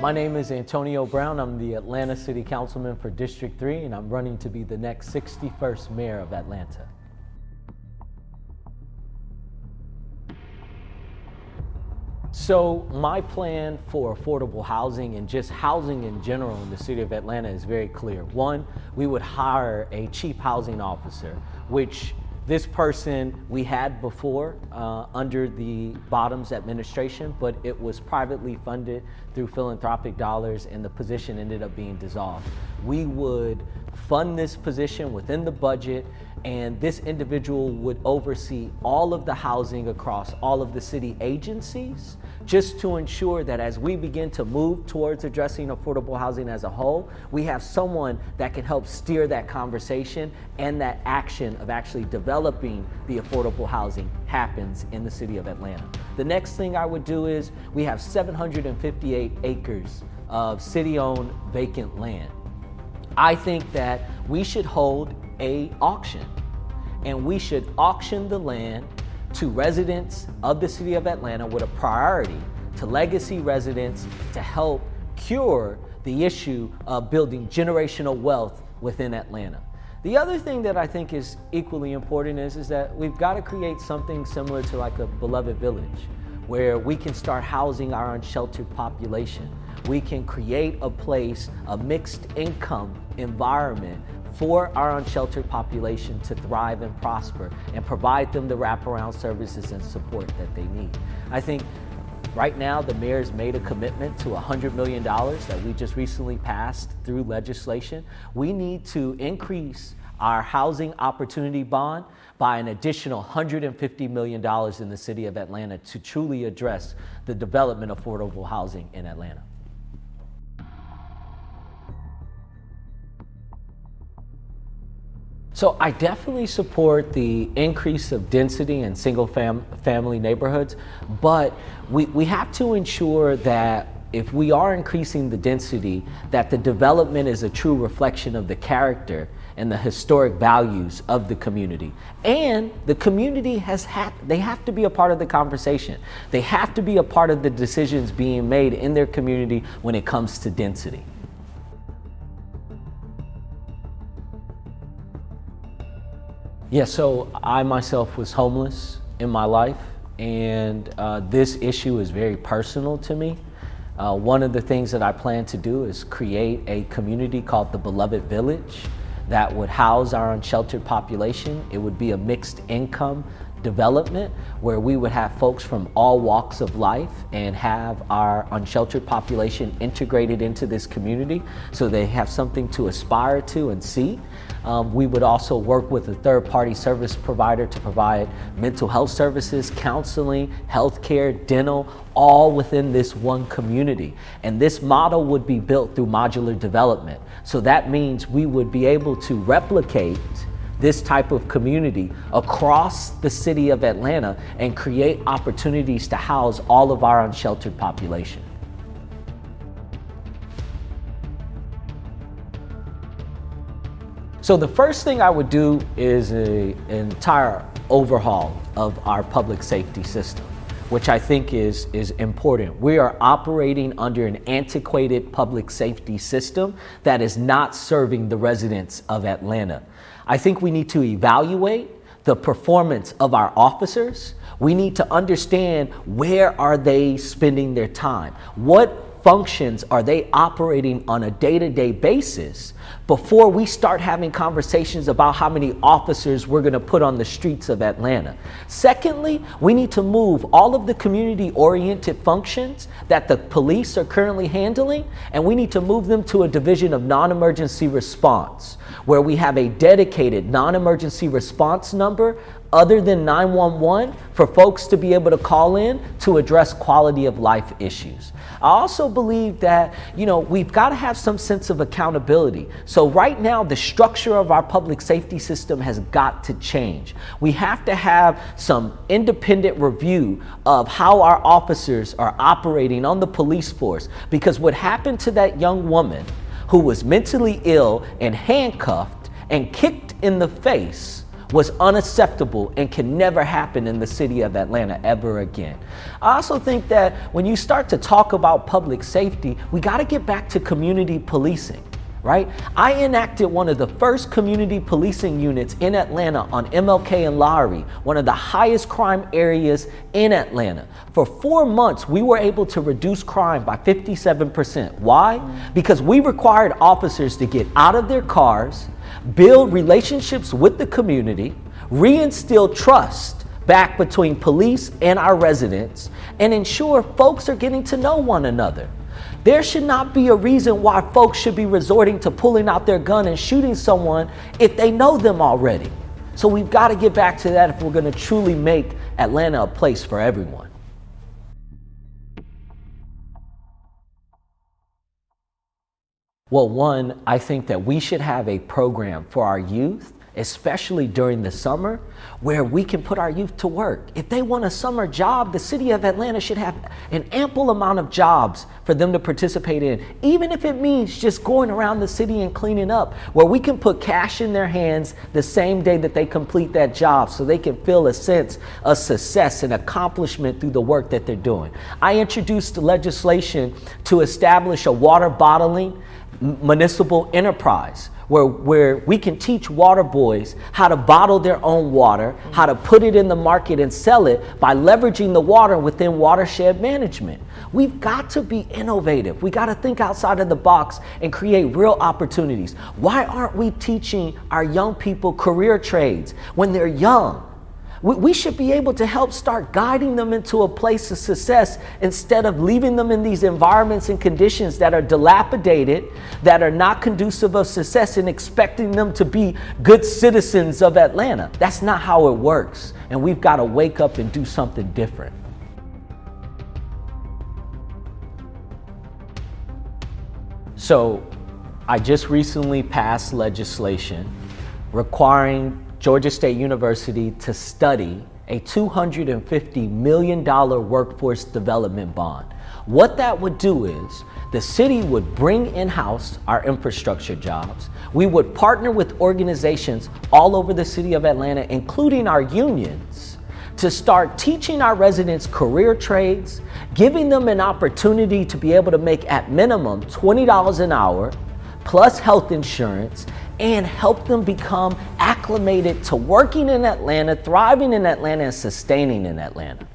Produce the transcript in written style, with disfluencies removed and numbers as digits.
My name is Antonio Brown. I'm the Atlanta City Councilman for District 3, and I'm running to be the next 61st mayor of Atlanta. So my plan for affordable housing and just housing in general in the city of Atlanta is very clear. One, we would hire a chief housing officer, which this person we had before under the Bottoms administration, but it was privately funded through philanthropic dollars and the position ended up being dissolved. We would fund this position within the budget, and this individual would oversee all of the housing across all of the city agencies, just to ensure that as we begin to move towards addressing affordable housing as a whole, we have someone that can help steer that conversation and that action of actually developing the affordable housing happens in the city of Atlanta. The next thing I would do is we have 758 acres of city-owned vacant land. I think that we should hold an auction, and we should auction the land to residents of the city of Atlanta with a priority to legacy residents to help cure the issue of building generational wealth within Atlanta. The other thing that I think is equally important is that we've got to create something similar to like a beloved village, where we can start housing our unsheltered population. We can create a place, a mixed income environment for our unsheltered population to thrive and prosper and provide them the wraparound services and support that they need. I think right now the mayor's made a commitment to $100 million that we just recently passed through legislation. We need to increase our housing opportunity bond by an additional $150 million in the city of Atlanta to truly address the development of affordable housing in Atlanta. So I definitely support the increase of density in single family neighborhoods, but we have to ensure that if we are increasing the density, that the development is a true reflection of the character and the historic values of the community. And the community they have to be a part of the conversation. They have to be a part of the decisions being made in their community when it comes to density. Yeah, so I myself was homeless in my life, and this issue is very personal to me. One of the things that I plan to do is create a community called the Beloved Village that would house our unsheltered population. It would be a mixed income development where we would have folks from all walks of life and have our unsheltered population integrated into this community so they have something to aspire to and see. We would also work with a third-party service provider to provide mental health services, counseling, healthcare, dental, all within this one community. And this model would be built through modular development. So that means we would be able to replicate this type of community across the city of Atlanta and create opportunities to house all of our unsheltered population. So the first thing I would do is an entire overhaul of our public safety system, which I think is important. We are operating under an antiquated public safety system that is not serving the residents of Atlanta. I think we need to evaluate the performance of our officers. We need to understand where are they spending their time? What functions are they operating on a day-to-day basis before we start having conversations about how many officers we're going to put on the streets of Atlanta. Secondly, we need to move all of the community-oriented functions that the police are currently handling, and we need to move them to a division of non-emergency response, where we have a dedicated non-emergency response number other than 911 for folks to be able to call in to address quality of life issues. I also believe that, we've got to have some sense of accountability. So right now, the structure of our public safety system has got to change. We have to have some independent review of how our officers are operating on the police force, because what happened to that young woman who was mentally ill and handcuffed and kicked in the face was unacceptable and can never happen in the city of Atlanta ever again. I also think that when you start to talk about public safety, we got to get back to community policing, right? I enacted one of the first community policing units in Atlanta on MLK and Lowry, one of the highest crime areas in Atlanta. For 4 months, we were able to reduce crime by 57%. Why? Because we required officers to get out of their cars, build relationships with the community, reinstill trust back between police and our residents, and ensure folks are getting to know one another. There should not be a reason why folks should be resorting to pulling out their gun and shooting someone if they know them already. So we've got to get back to that if we're going to truly make Atlanta a place for everyone. Well, one, I think that we should have a program for our youth, especially during the summer, where we can put our youth to work. If they want a summer job, the city of Atlanta should have an ample amount of jobs for them to participate in, even if it means just going around the city and cleaning up, where we can put cash in their hands the same day that they complete that job so they can feel a sense of success and accomplishment through the work that they're doing. I introduced legislation to establish a water bottling municipal enterprise where we can teach water boys how to bottle their own water, how to put it in the market and sell it by leveraging the water within watershed management. We've got to be innovative. We got to think outside of the box and create real opportunities. Why aren't we teaching our young people career trades when they're young? We should be able to help start guiding them into a place of success instead of leaving them in these environments and conditions that are dilapidated, that are not conducive of success, and expecting them to be good citizens of Atlanta. That's not how it works. And we've got to wake up and do something different. So I just recently passed legislation requiring Georgia State University to study a $250 million workforce development bond. What that would do is the city would bring in-house our infrastructure jobs. We would partner with organizations all over the city of Atlanta, including our unions, to start teaching our residents career trades, giving them an opportunity to be able to make at minimum $20 an hour, plus health insurance, and help them become acclimated to working in Atlanta, thriving in Atlanta, and sustaining in Atlanta.